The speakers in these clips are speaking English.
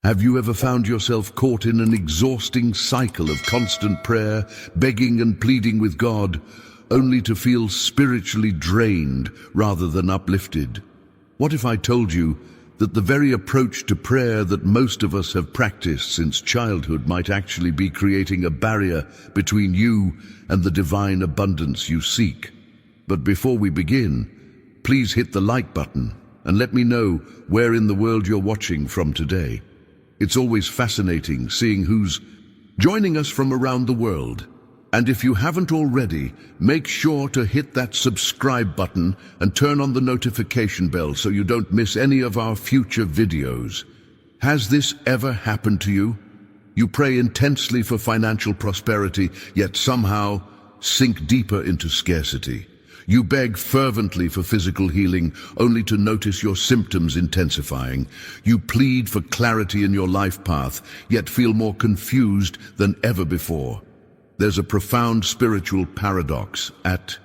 Have you ever found yourself caught in an exhausting cycle of constant prayer, begging and pleading with God, only to feel spiritually drained rather than uplifted? What if I told you that the very approach to prayer that most of us have practiced since childhood might actually be creating a barrier between you and the divine abundance you seek? But before we begin, please hit the like button and let me know where in the world you're watching from today. It's always fascinating seeing who's joining us from around the world. And if you haven't already, make sure to hit that subscribe button and turn on the notification bell so you don't miss any of our future videos. Has this ever happened to you? You pray intensely for financial prosperity, yet somehow sink deeper into scarcity. You beg fervently for physical healing, only to notice your symptoms intensifying. You plead for clarity in your life path, yet feel more confused than ever before. There's a profound spiritual paradox at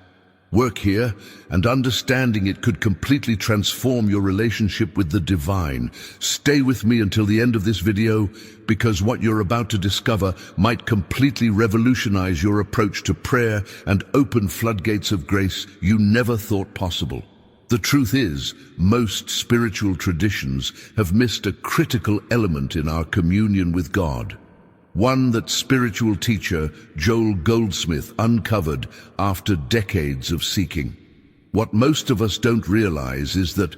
work here, and understanding it could completely transform your relationship with the divine. Stay with me until the end of this video, because what you're about to discover might completely revolutionize your approach to prayer and open floodgates of grace you never thought possible. The truth is, most spiritual traditions have missed a critical element in our communion with God. One that spiritual teacher Goldsmith uncovered after decades of seeking. What most of us don't realize is that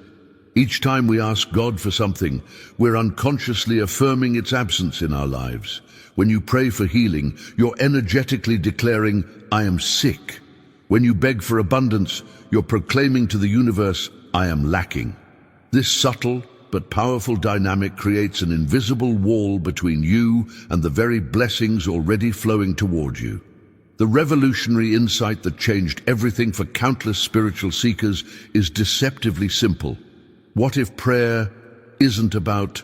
each time we ask God for something, we're unconsciously affirming its absence in our lives. When you pray for healing, you're energetically declaring, "I am sick." When you beg for abundance, you're proclaiming to the universe, "I am lacking." This subtle but powerful dynamic creates an invisible wall between you and the very blessings already flowing toward you. The revolutionary insight that changed everything for countless spiritual seekers is deceptively simple. What if prayer isn't about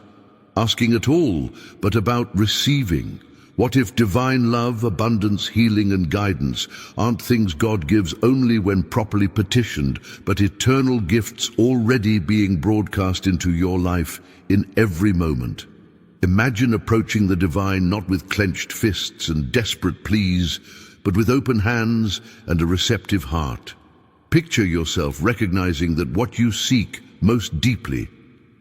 asking at all, but about receiving? What if divine love, abundance, healing, and guidance aren't things God gives only when properly petitioned, but eternal gifts already being broadcast into your life in every moment? Imagine approaching the divine not with clenched fists and desperate pleas, but with open hands and a receptive heart. Picture yourself recognizing that what you seek most deeply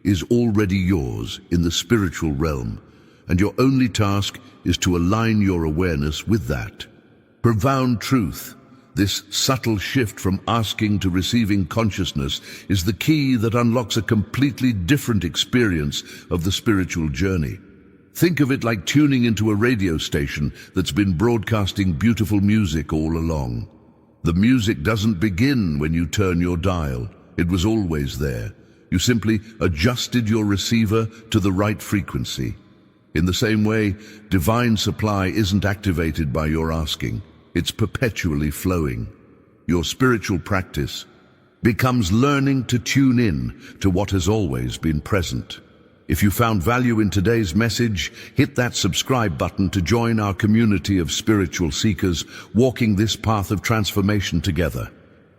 is already yours in the spiritual realm, and your only task is to align your awareness with that. Profound truth. This subtle shift from asking to receiving consciousness is the key that unlocks a completely different experience of the spiritual journey. Think of it like tuning into a radio station that's been broadcasting beautiful music all along. The music doesn't begin when you turn your dial. It was always there. You simply adjusted your receiver to the right frequency. In the same way, divine supply isn't activated by your asking. It's perpetually flowing. Your spiritual practice becomes learning to tune in to what has always been present. If you found value in today's message, hit that subscribe button to join our community of spiritual seekers walking this path of transformation together.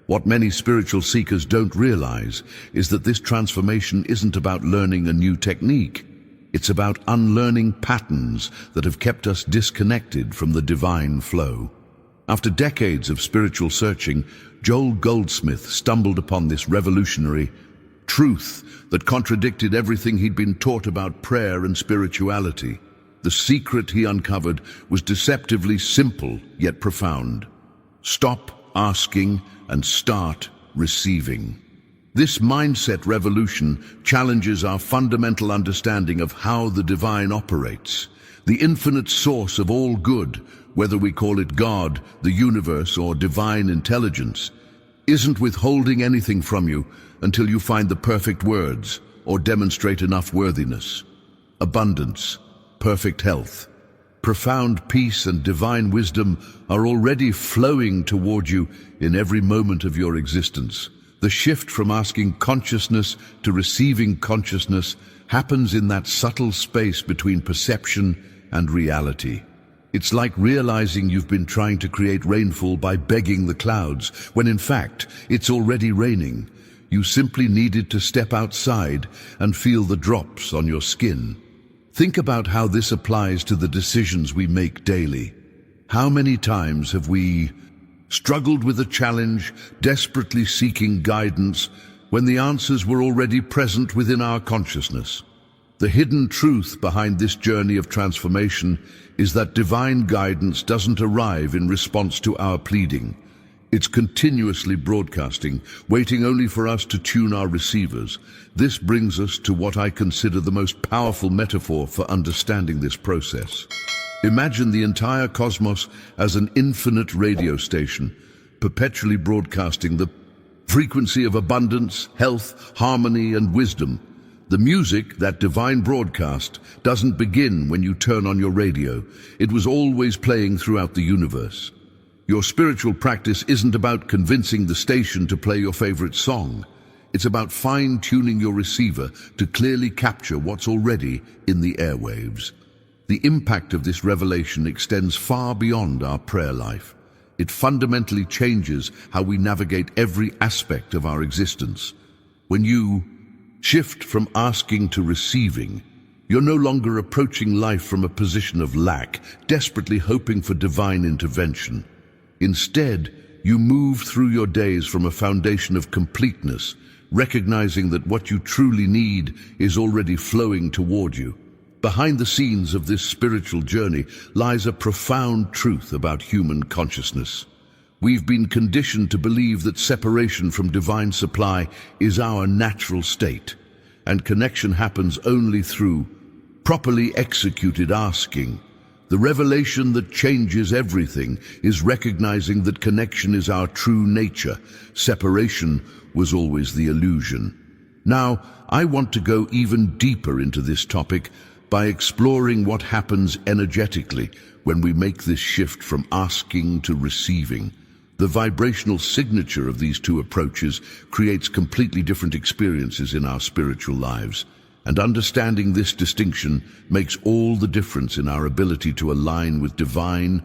What many spiritual seekers don't realize is that this transformation isn't about learning a new technique. It's about unlearning patterns that have kept us disconnected from the divine flow. After decades of spiritual searching, Goldsmith stumbled upon this revolutionary truth that contradicted everything he'd been taught about prayer and spirituality. The secret he uncovered was deceptively simple yet profound. Stop asking and start receiving. This mindset revolution challenges our fundamental understanding of how the divine operates. The infinite source of all good, whether we call it God, the universe, or divine intelligence, isn't withholding anything from you until you find the perfect words or demonstrate enough worthiness. Abundance, perfect health, profound peace, and divine wisdom are already flowing toward you in every moment of your existence. The shift from asking consciousness to receiving consciousness happens in that subtle space between perception and reality. It's like realizing you've been trying to create rainfall by begging the clouds, when in fact it's already raining. You simply needed to step outside and feel the drops on your skin. Think about how this applies to the decisions we make daily. How many times have we struggled with a challenge, desperately seeking guidance, when the answers were already present within our consciousness? The hidden truth behind this journey of transformation is that divine guidance doesn't arrive in response to our pleading. It's continuously broadcasting, waiting only for us to tune our receivers. This brings us to what I consider the most powerful metaphor for understanding this process. Imagine the entire cosmos as an infinite radio station, perpetually broadcasting the frequency of abundance, health, harmony, and wisdom. The music, that divine broadcast, doesn't begin when you turn on your radio. It was always playing throughout the universe. Your spiritual practice isn't about convincing the station to play your favorite song. It's about fine-tuning your receiver to clearly capture what's already in the airwaves. The impact of this revelation extends far beyond our prayer life. It fundamentally changes how we navigate every aspect of our existence. When you shift from asking to receiving, you're no longer approaching life from a position of lack, desperately hoping for divine intervention. Instead, you move through your days from a foundation of completeness, recognizing that what you truly need is already flowing toward you. Behind the scenes of this spiritual journey lies a profound truth about human consciousness. We've been conditioned to believe that separation from divine supply is our natural state, and connection happens only through properly executed asking. The revelation that changes everything is recognizing that connection is our true nature. Separation was always the illusion. Now, I want to go even deeper into this topic by exploring what happens energetically when we make this shift from asking to receiving. The vibrational signature of these two approaches creates completely different experiences in our spiritual lives, and understanding this distinction makes all the difference in our ability to align with divine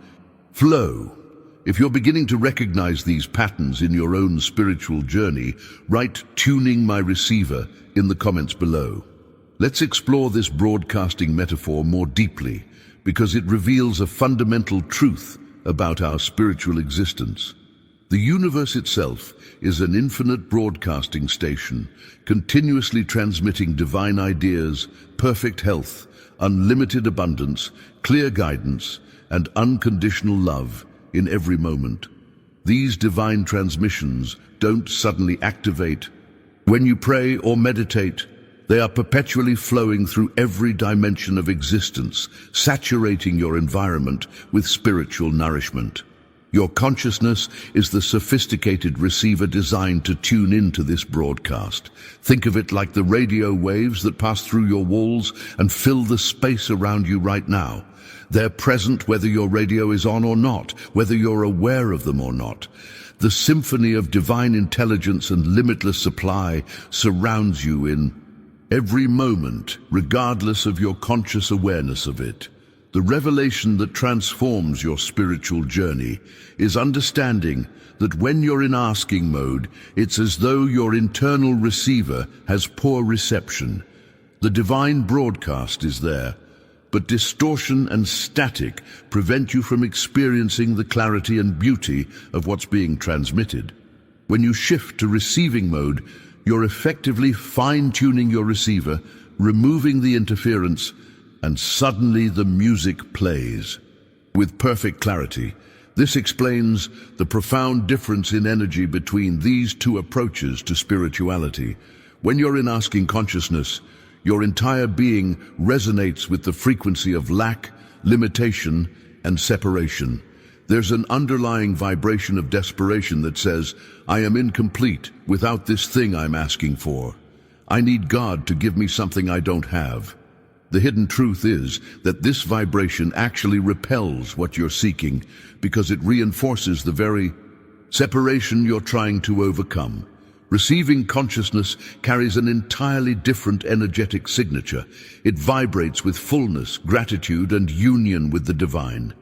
flow. If you're beginning to recognize these patterns in your own spiritual journey, write "tuning my receiver" in the comments below. Let's explore this broadcasting metaphor more deeply, because it reveals a fundamental truth about our spiritual existence. The universe itself is an infinite broadcasting station, continuously transmitting divine ideas, perfect health, unlimited abundance, clear guidance, and unconditional love in every moment. These divine transmissions don't suddenly activate when you pray or meditate. They are perpetually flowing through every dimension of existence, saturating your environment with spiritual nourishment. Your consciousness is the sophisticated receiver designed to tune into this broadcast. Think of it like the radio waves that pass through your walls and fill the space around you right now. They're present whether your radio is on or not, whether you're aware of them or not. The symphony of divine intelligence and limitless supply surrounds you in every moment, regardless of your conscious awareness of it. The revelation that transforms your spiritual journey is understanding that when you're in asking mode, it's as though your internal receiver has poor reception. The divine broadcast is there, but distortion and static prevent you from experiencing the clarity and beauty of what's being transmitted. When you shift to receiving mode, you're effectively fine-tuning your receiver, removing the interference, and suddenly the music plays with perfect clarity. This explains the profound difference in energy between these two approaches to spirituality. When you're in asking consciousness, your entire being resonates with the frequency of lack, limitation, and separation. There's an underlying vibration of desperation that says, "I am incomplete without this thing I'm asking for. I need God to give me something I don't have." The hidden truth is that this vibration actually repels what you're seeking because it reinforces the very separation you're trying to overcome. Receiving consciousness carries an entirely different energetic signature. It vibrates with fullness, gratitude, and union with the divine.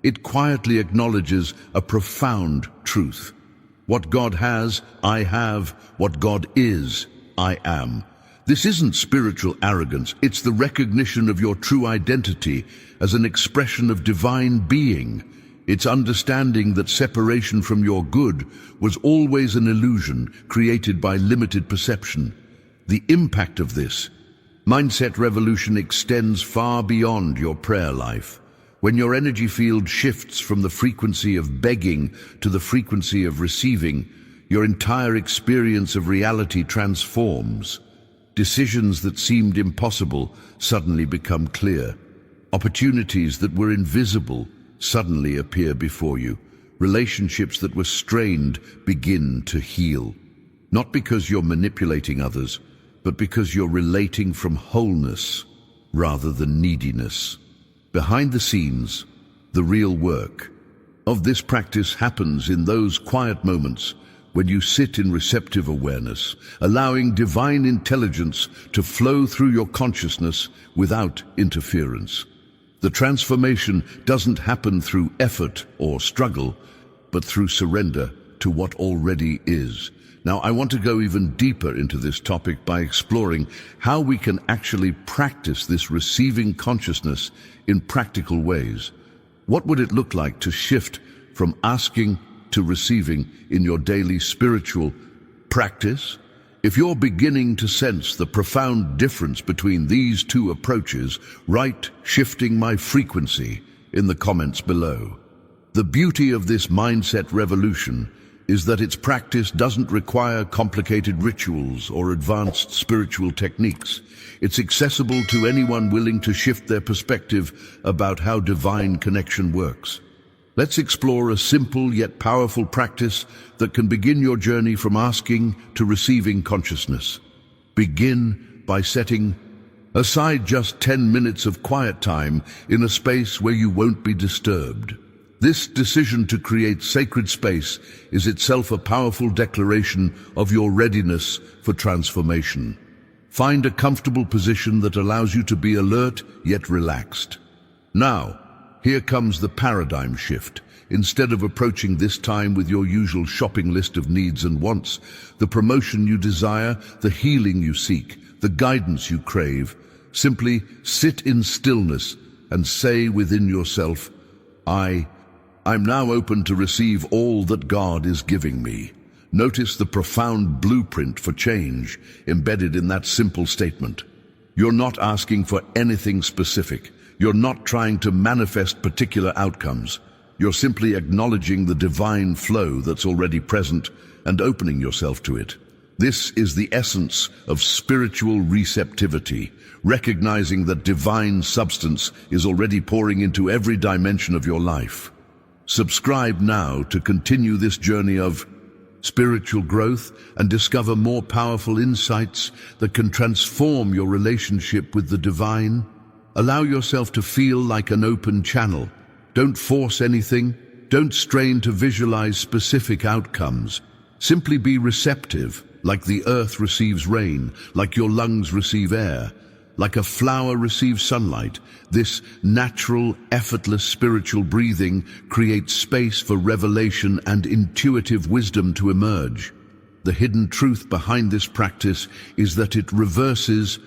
It quietly acknowledges a profound truth. What God has, I have. What God is, I am. This isn't spiritual arrogance, it's the recognition of your true identity as an expression of divine being. It's understanding that separation from your good was always an illusion created by limited perception. The impact of this mindset revolution extends far beyond your prayer life. When your energy field shifts from the frequency of begging to the frequency of receiving, your entire experience of reality transforms. Decisions that seemed impossible suddenly become clear. Opportunities that were invisible suddenly appear before you. Relationships that were strained begin to heal. Not because you're manipulating others, but because you're relating from wholeness rather than neediness. Behind the scenes, the real work of this practice happens in those quiet moments when you sit in receptive awareness, allowing divine intelligence to flow through your consciousness without interference. The transformation doesn't happen through effort or struggle, but through surrender to what already is. Now, I want to go even deeper into this topic by exploring how we can actually practice this receiving consciousness in practical ways. What would it look like to shift from asking to receiving in your daily spiritual practice? If you're beginning to sense the profound difference between these two approaches, write "shifting my frequency" in the comments below. The beauty of this mindset revolution is that its practice doesn't require complicated rituals or advanced spiritual techniques. It's accessible to anyone willing to shift their perspective about how divine connection works. Let's explore a simple yet powerful practice that can begin your journey from asking to receiving consciousness. Begin by setting aside just 10 minutes of quiet time in a space where you won't be disturbed. This decision to create sacred space is itself a powerful declaration of your readiness for transformation. Find a comfortable position that allows you to be alert yet relaxed. Now, here comes the paradigm shift. Instead of approaching this time with your usual shopping list of needs and wants, the promotion you desire, the healing you seek, the guidance you crave, simply sit in stillness and say within yourself, I'm now open to receive all that God is giving me. Notice the profound blueprint for change embedded in that simple statement. You're not asking for anything specific. You're not trying to manifest particular outcomes. You're simply acknowledging the divine flow that's already present and opening yourself to it. This is the essence of spiritual receptivity, recognizing that divine substance is already pouring into every dimension of your life. Subscribe now to continue this journey of spiritual growth and discover more powerful insights that can transform your relationship with the divine. Allow yourself to feel like an open channel. Don't force anything. Don't strain to visualize specific outcomes. Simply be receptive, like the earth receives rain, like your lungs receive air, like a flower receives sunlight. This natural, effortless spiritual breathing creates space for revelation and intuitive wisdom to emerge. The hidden truth behind this practice is that it reverses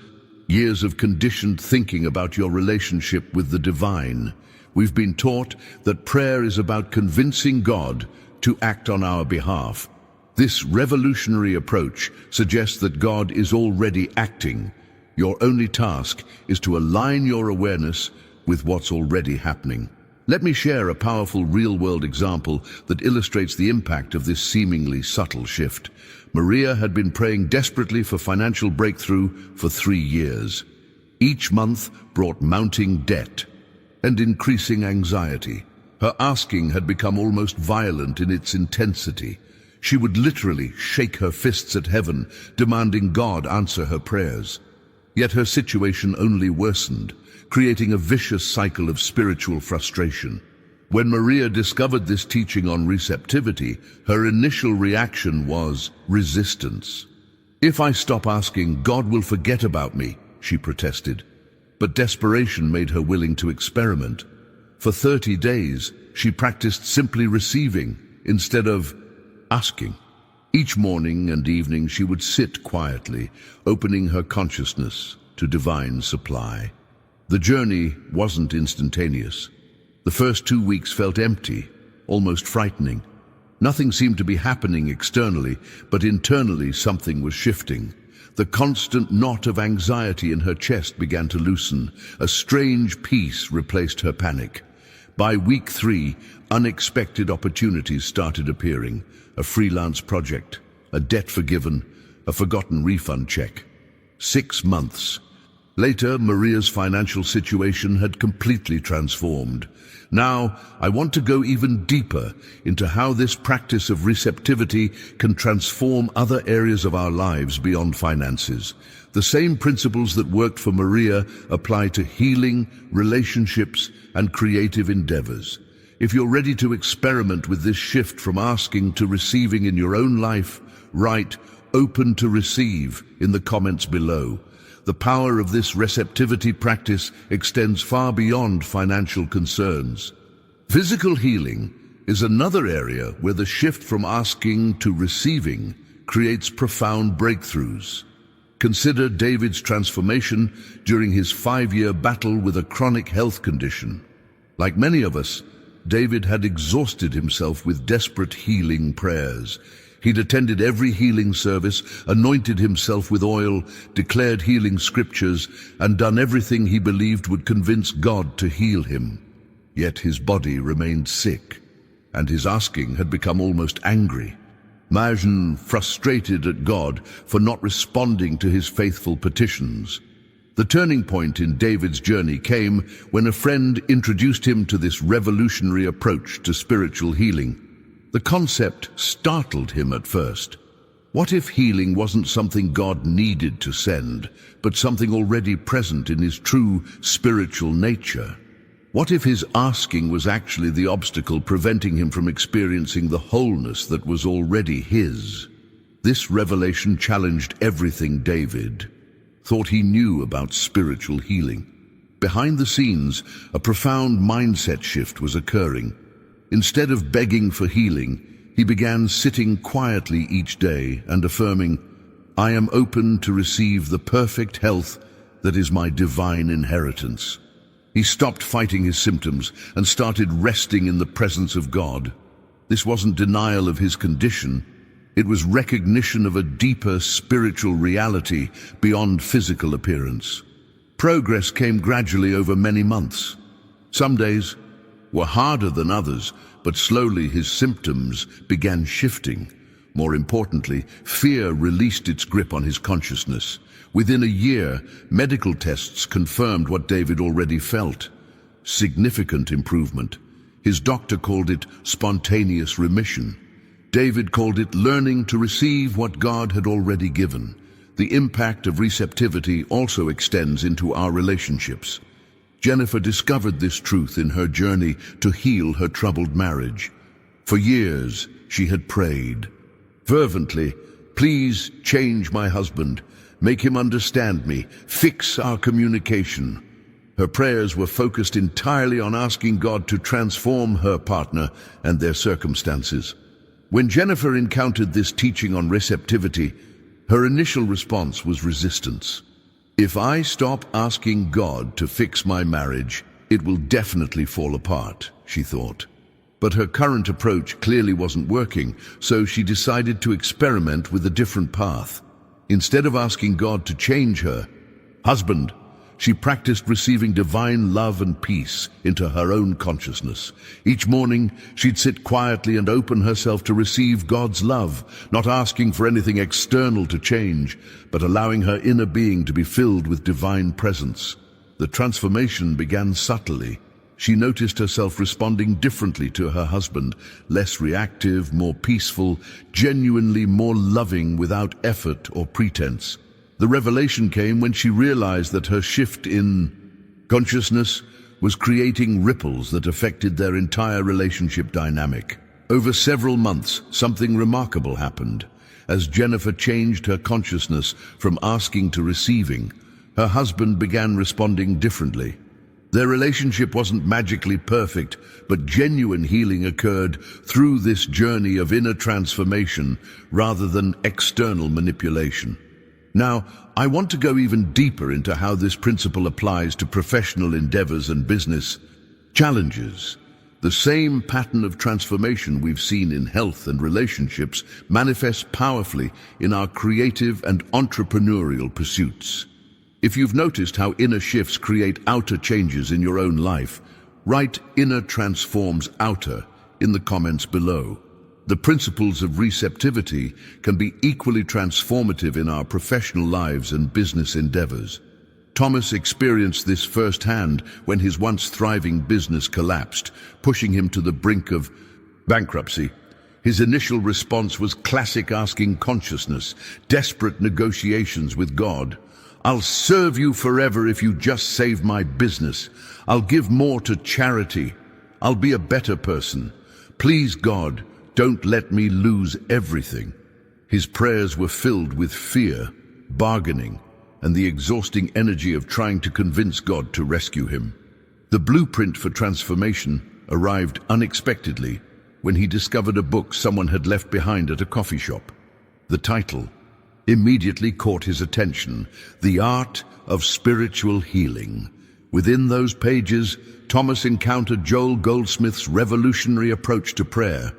years of conditioned thinking about your relationship with the divine. We've been taught that prayer is about convincing God to act on our behalf. This revolutionary approach suggests that God is already acting. Your only task is to align your awareness with what's already happening. Let me share a powerful real-world example that illustrates the impact of this seemingly subtle shift. Maria had been praying desperately for financial breakthrough for 3 years. Each month brought mounting debt and increasing anxiety. Her asking had become almost violent in its intensity. She would literally shake her fists at heaven, demanding God answer her prayers. Yet her situation only worsened, creating a vicious cycle of spiritual frustration. When Maria discovered this teaching on receptivity, her initial reaction was resistance. "If I stop asking, God will forget about me," she protested. But desperation made her willing to experiment. For 30 days, she practiced simply receiving instead of asking. Each morning and evening she would sit quietly, opening her consciousness to divine supply. The journey wasn't instantaneous. The first 2 weeks felt empty, almost frightening. Nothing seemed to be happening externally, but internally something was shifting. The constant knot of anxiety in her chest began to loosen. A strange peace replaced her panic. By week 3, unexpected opportunities started appearing. A freelance project, a debt forgiven, a forgotten refund check. 6 months. Later, Maria's financial situation had completely transformed. Now, I want to go even deeper into how this practice of receptivity can transform other areas of our lives beyond finances. The same principles that worked for Maria apply to healing, relationships, and creative endeavors. If you're ready to experiment with this shift from asking to receiving in your own life, write "open to receive" in the comments below. The power of this receptivity practice extends far beyond financial concerns. Physical healing is another area where the shift from asking to receiving creates profound breakthroughs. Consider David's transformation during his 5-year battle with a chronic health condition. Like many of us, David had exhausted himself with desperate healing prayers. He'd attended every healing service, anointed himself with oil, declared healing scriptures, and done everything he believed would convince God to heal him. Yet his body remained sick, and his asking had become almost angry. Imagine frustrated at God for not responding to his faithful petitions. The turning point in David's journey came when a friend introduced him to this revolutionary approach to spiritual healing. The concept startled him at first. What if healing wasn't something God needed to send, but something already present in his true spiritual nature? What if his asking was actually the obstacle preventing him from experiencing the wholeness that was already his? This revelation challenged everything David thought he knew about spiritual healing. Behind the scenes, a profound mindset shift was occurring. Instead of begging for healing, he began sitting quietly each day and affirming, "I am open to receive the perfect health that is my divine inheritance." He stopped fighting his symptoms and started resting in the presence of God. This wasn't denial of his condition. It was recognition of a deeper spiritual reality beyond physical appearance. Progress came gradually over many months. Some days were harder than others, but slowly his symptoms began shifting. More importantly, fear released its grip on his consciousness. Within a year, medical tests confirmed what David already felt: significant improvement. His doctor called it spontaneous remission. David called it learning to receive what God had already given. The impact of receptivity also extends into our relationships. Jennifer discovered this truth in her journey to heal her troubled marriage. For years, she had prayed fervently, "Please change my husband, make him understand me, fix our communication." Her prayers were focused entirely on asking God to transform her partner and their circumstances. When Jennifer encountered this teaching on receptivity, her initial response was resistance. "If I stop asking God to fix my marriage, it will definitely fall apart," she thought. But her current approach clearly wasn't working, so she decided to experiment with a different path. Instead of asking God to change her husband, she practiced receiving divine love and peace into her own consciousness. Each morning, she'd sit quietly and open herself to receive God's love, not asking for anything external to change, but allowing her inner being to be filled with divine presence. The transformation began subtly. She noticed herself responding differently to her husband, less reactive, more peaceful, genuinely more loving without effort or pretense. The revelation came when she realized that her shift in consciousness was creating ripples that affected their entire relationship dynamic. Over several months, something remarkable happened. As Jennifer changed her consciousness from asking to receiving, her husband began responding differently. Their relationship wasn't magically perfect, but genuine healing occurred through this journey of inner transformation rather than external manipulation. Now, I want to go even deeper into how this principle applies to professional endeavors and business challenges. The same pattern of transformation we've seen in health and relationships manifests powerfully in our creative and entrepreneurial pursuits. If you've noticed how inner shifts create outer changes in your own life, write "inner transforms outer" in the comments below. The principles of receptivity can be equally transformative in our professional lives and business endeavors. Thomas experienced this firsthand when his once thriving business collapsed, pushing him to the brink of bankruptcy. His initial response was classic asking consciousness, desperate negotiations with God. "I'll serve you forever if you just save my business. I'll give more to charity. I'll be a better person. Please, God, don't let me lose everything." His prayers were filled with fear, bargaining, and the exhausting energy of trying to convince God to rescue him. The blueprint for transformation arrived unexpectedly when he discovered a book someone had left behind at a coffee shop. The title immediately caught his attention: The Art of Spiritual Healing. Within those pages, Thomas encountered Joel Goldsmith's revolutionary approach to prayer.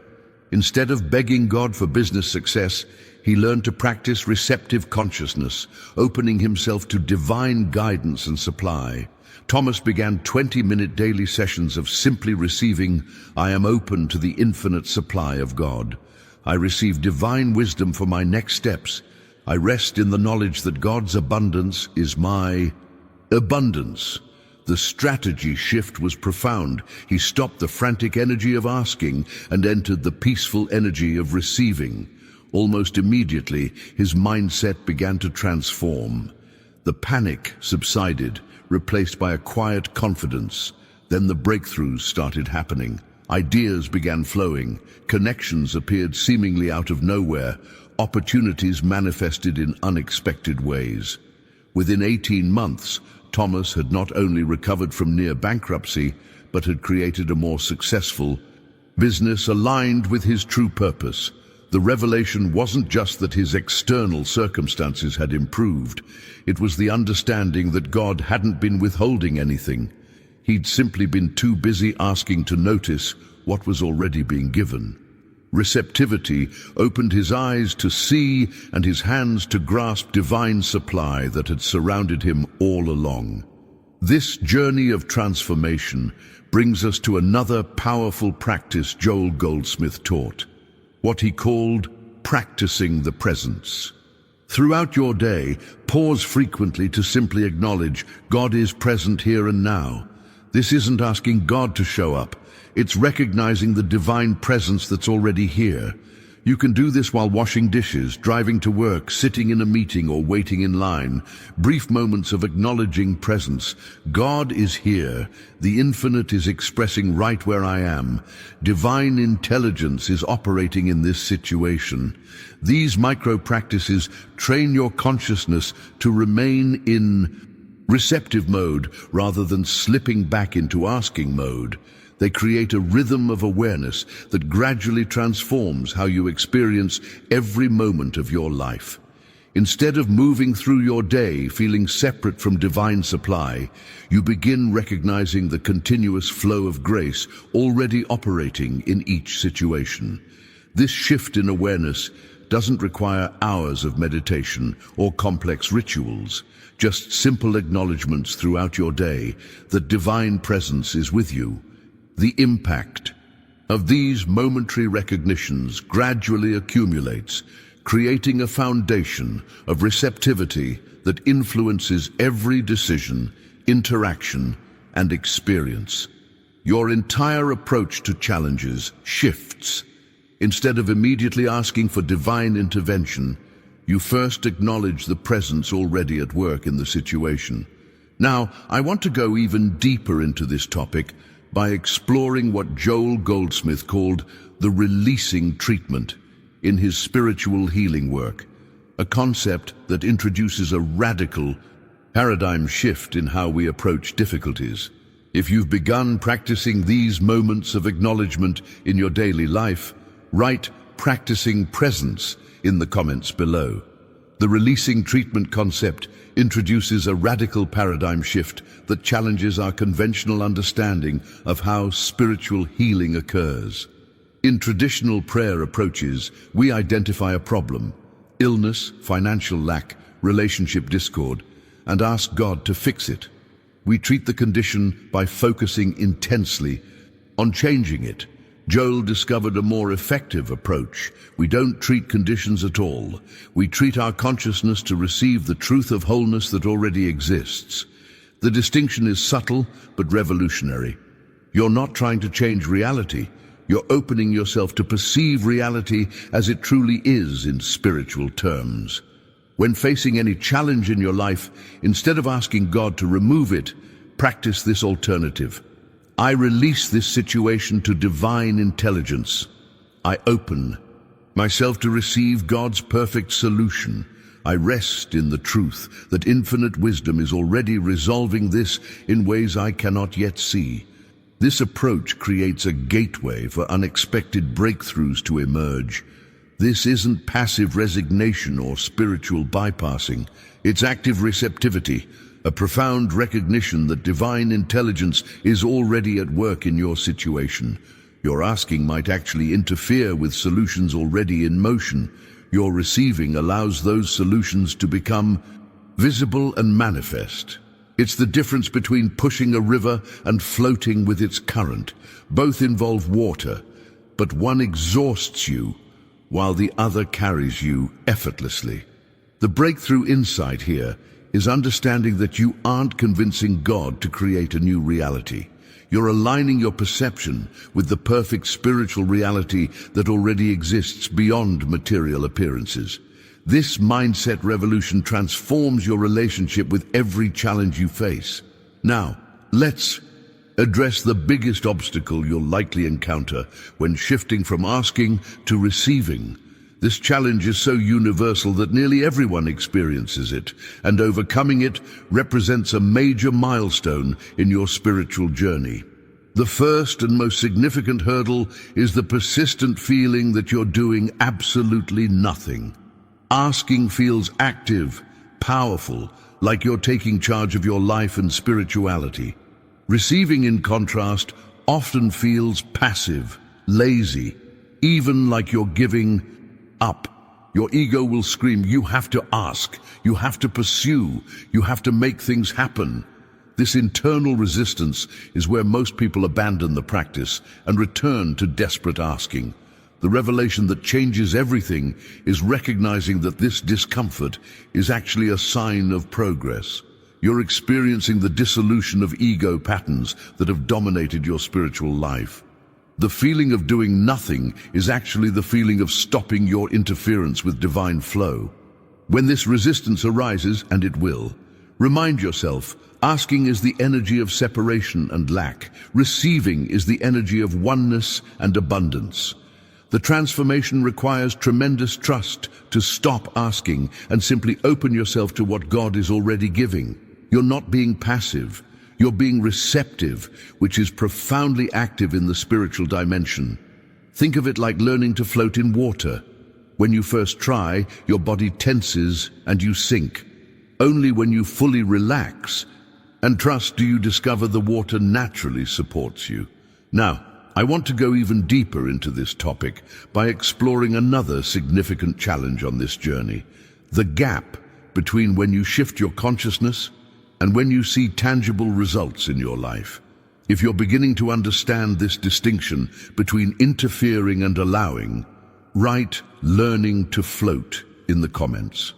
Instead of begging God for business success, he learned to practice receptive consciousness, opening himself to divine guidance and supply. Thomas began 20-minute daily sessions of simply receiving, "I am open to the infinite supply of God. I receive divine wisdom for my next steps. I rest in the knowledge that God's abundance is my abundance." The strategy shift was profound. He stopped the frantic energy of asking and entered the peaceful energy of receiving. Almost immediately, his mindset began to transform. The panic subsided, replaced by a quiet confidence. Then the breakthroughs started happening. Ideas began flowing. Connections appeared seemingly out of nowhere. Opportunities manifested in unexpected ways. Within 18 months, Thomas had not only recovered from near bankruptcy, but had created a more successful business aligned with his true purpose. The revelation wasn't just that his external circumstances had improved. It was the understanding that God hadn't been withholding anything. He'd simply been too busy asking to notice what was already being given. Receptivity opened his eyes to see and his hands to grasp divine supply that had surrounded him all along. This journey of transformation brings us to another powerful practice Joel Goldsmith taught, what he called practicing the presence. Throughout your day, pause frequently to simply acknowledge God is present here and now. This isn't asking God to show up. It's recognizing the divine presence that's already here. You can do this while washing dishes, driving to work, sitting in a meeting, or waiting in line. Brief moments of acknowledging presence. God is here. The infinite is expressing right where I am. Divine intelligence is operating in this situation. These micro practices train your consciousness to remain in receptive mode rather than slipping back into asking mode. They create a rhythm of awareness that gradually transforms how you experience every moment of your life. Instead of moving through your day feeling separate from divine supply, you begin recognizing the continuous flow of grace already operating in each situation. This shift in awareness doesn't require hours of meditation or complex rituals, just simple acknowledgements throughout your day that divine presence is with you. The impact of these momentary recognitions gradually accumulates, creating a foundation of receptivity that influences every decision, interaction, and experience. Your entire approach to challenges shifts. Instead of immediately asking for divine intervention, you first acknowledge the presence already at work in the situation. Now, I want to go even deeper into this topic by exploring what Joel Goldsmith called the releasing treatment in his spiritual healing work, a concept that introduces a radical paradigm shift in how we approach difficulties. If you've begun practicing these moments of acknowledgement in your daily life, write "practicing presence" in the comments below. The releasing treatment concept introduces a radical paradigm shift that challenges our conventional understanding of how spiritual healing occurs. In traditional prayer approaches, we identify a problem, illness, financial lack, relationship discord, and ask God to fix it. We treat the condition by focusing intensely on changing it. Joel discovered a more effective approach. We don't treat conditions at all. We treat our consciousness to receive the truth of wholeness that already exists. The distinction is subtle but revolutionary. You're not trying to change reality. You're opening yourself to perceive reality as it truly is in spiritual terms. When facing any challenge in your life, instead of asking God to remove it, practice this alternative. I release this situation to divine intelligence. I open myself to receive God's perfect solution. I rest in the truth that infinite wisdom is already resolving this in ways I cannot yet see. This approach creates a gateway for unexpected breakthroughs to emerge. This isn't passive resignation or spiritual bypassing. It's active receptivity, a profound recognition that divine intelligence is already at work in your situation. Your asking might actually interfere with solutions already in motion. Your receiving allows those solutions to become visible and manifest. It's the difference between pushing a river and floating with its current. Both involve water, but one exhausts you while the other carries you effortlessly. The breakthrough insight here is understanding that you aren't convincing God to create a new reality. You're aligning your perception with the perfect spiritual reality that already exists beyond material appearances. This mindset revolution transforms your relationship with every challenge you face. Now, let's address the biggest obstacle you'll likely encounter when shifting from asking to receiving. This challenge is so universal that nearly everyone experiences it, and overcoming it represents a major milestone in your spiritual journey. The first and most significant hurdle is the persistent feeling that you're doing absolutely nothing. Asking feels active, powerful, like you're taking charge of your life and spirituality. Receiving, in contrast, often feels passive, lazy, even like you're giving up. Your ego will scream, you have to ask, you have to pursue, you have to make things happen. This internal resistance is where most people abandon the practice and return to desperate asking. The revelation that changes everything is recognizing that this discomfort is actually a sign of progress. You're experiencing the dissolution of ego patterns that have dominated your spiritual life. The feeling of doing nothing is actually the feeling of stopping your interference with divine flow. When this resistance arises, and it will, remind yourself, asking is the energy of separation and lack. Receiving is the energy of oneness and abundance. The transformation requires tremendous trust to stop asking and simply open yourself to what God is already giving. You're not being passive. You're being receptive, which is profoundly active in the spiritual dimension. Think of it like learning to float in water. When you first try, your body tenses and you sink. Only when you fully relax and trust do you discover the water naturally supports you. Now, I want to go even deeper into this topic by exploring another significant challenge on this journey: the gap between when you shift your consciousness and when you see tangible results in your life. If you're beginning to understand this distinction between interfering and allowing, write "learning to float" in the comments.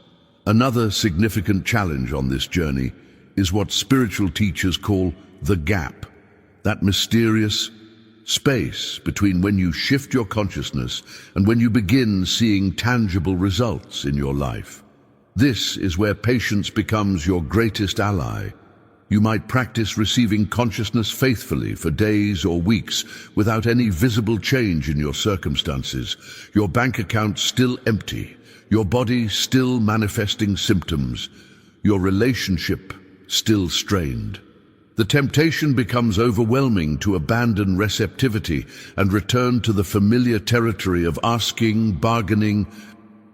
Another significant challenge on this journey is what spiritual teachers call the gap, that mysterious space between when you shift your consciousness and when you begin seeing tangible results in your life. This is where patience becomes your greatest ally. You might practice receiving consciousness faithfully for days or weeks without any visible change in your circumstances. Your bank account still empty, your body still manifesting symptoms, your relationship still strained. The temptation becomes overwhelming to abandon receptivity and return to the familiar territory of asking, bargaining,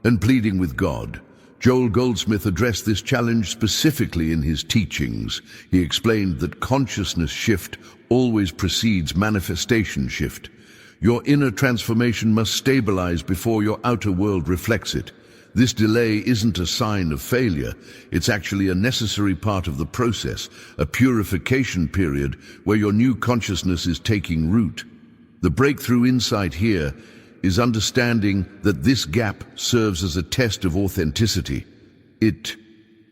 and pleading with God. Joel Goldsmith addressed this challenge specifically in his teachings. He explained that consciousness shift always precedes manifestation shift. Your inner transformation must stabilize before your outer world reflects it. This delay isn't a sign of failure. It's actually a necessary part of the process, a purification period where your new consciousness is taking root. The breakthrough insight here is understanding that this gap serves as a test of authenticity. It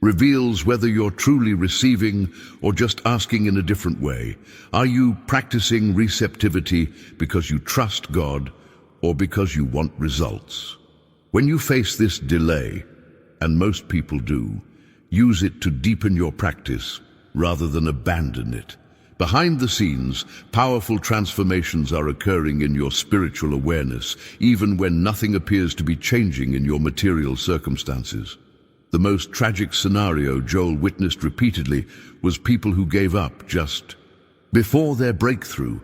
reveals whether you're truly receiving or just asking in a different way. Are you practicing receptivity because you trust God or because you want results? When you face this delay, and most people do, use it to deepen your practice rather than abandon it. Behind the scenes, powerful transformations are occurring in your spiritual awareness, even when nothing appears to be changing in your material circumstances. The most tragic scenario Joel witnessed repeatedly was people who gave up just before their breakthrough.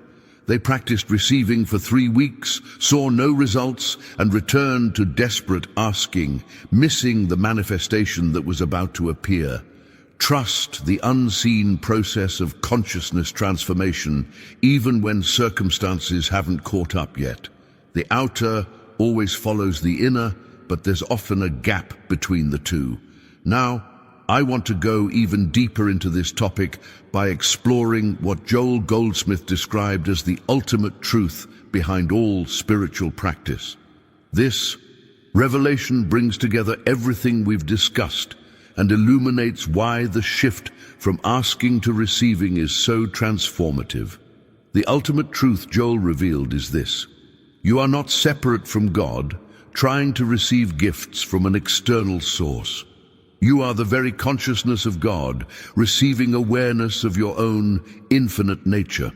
They practiced receiving for 3 weeks, saw no results, and returned to desperate asking, missing the manifestation that was about to appear. Trust the unseen process of consciousness transformation, even when circumstances haven't caught up yet. The outer always follows the inner, but there's often a gap between the two. Now, I want to go even deeper into this topic by exploring what Joel Goldsmith described as the ultimate truth behind all spiritual practice. This revelation brings together everything we've discussed and illuminates why the shift from asking to receiving is so transformative. The ultimate truth Joel revealed is this: you are not separate from God, trying to receive gifts from an external source. You are the very consciousness of God, receiving awareness of your own infinite nature.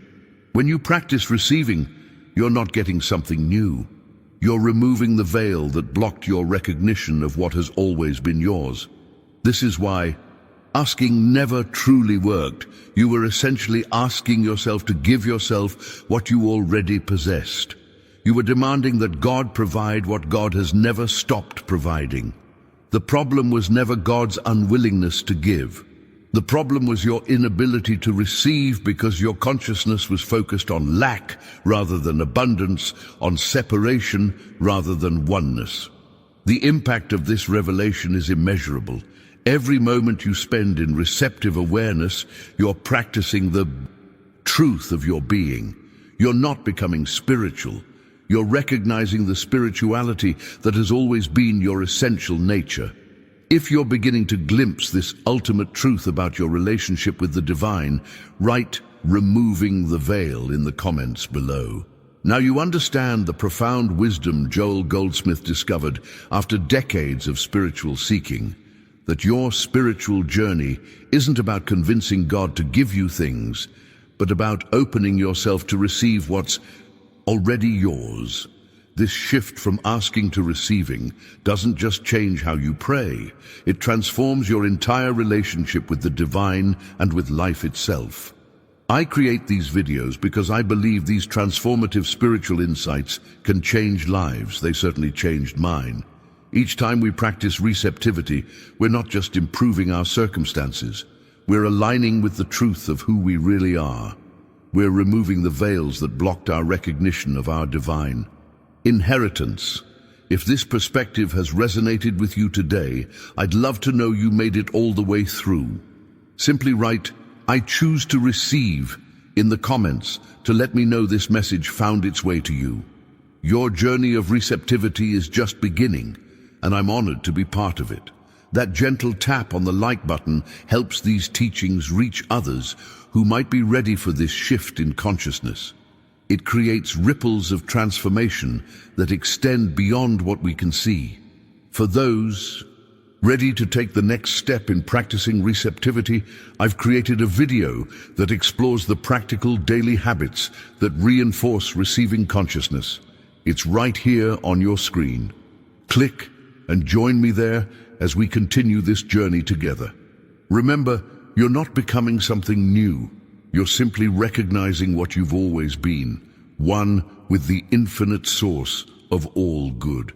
When you practice receiving, you're not getting something new. You're removing the veil that blocked your recognition of what has always been yours. This is why asking never truly worked. You were essentially asking yourself to give yourself what you already possessed. You were demanding that God provide what God has never stopped providing. The problem was never God's unwillingness to give. The problem was your inability to receive because your consciousness was focused on lack rather than abundance, on separation rather than oneness. The impact of this revelation is immeasurable. Every moment you spend in receptive awareness, you're practicing the truth of your being. You're not becoming spiritual. You're recognizing the spirituality that has always been your essential nature. If you're beginning to glimpse this ultimate truth about your relationship with the divine, write "removing the veil" in the comments below. Now you understand the profound wisdom Joel Goldsmith discovered after decades of spiritual seeking, that your spiritual journey isn't about convincing God to give you things, but about opening yourself to receive what's already yours. This shift from asking to receiving doesn't just change how you pray, it transforms your entire relationship with the divine and with life itself. I create these videos because I believe these transformative spiritual insights can change lives. They certainly changed mine. Each time we practice receptivity, we're not just improving our circumstances, we're aligning with the truth of who we really are. We're removing the veils that blocked our recognition of our divine inheritance. If this perspective has resonated with you today, I'd love to know you made it all the way through. Simply write, "I choose to receive," in the comments to let me know this message found its way to you. Your journey of receptivity is just beginning, and I'm honored to be part of it. That gentle tap on the like button helps these teachings reach others who might be ready for this shift in consciousness. It creates ripples of transformation that extend beyond what we can see. For those ready to take the next step in practicing receptivity, I've created a video that explores the practical daily habits that reinforce receiving consciousness. It's right here on your screen. Click and join me there as we continue this journey together. Remember, you're not becoming something new. You're simply recognizing what you've always been, one with the infinite source of all good.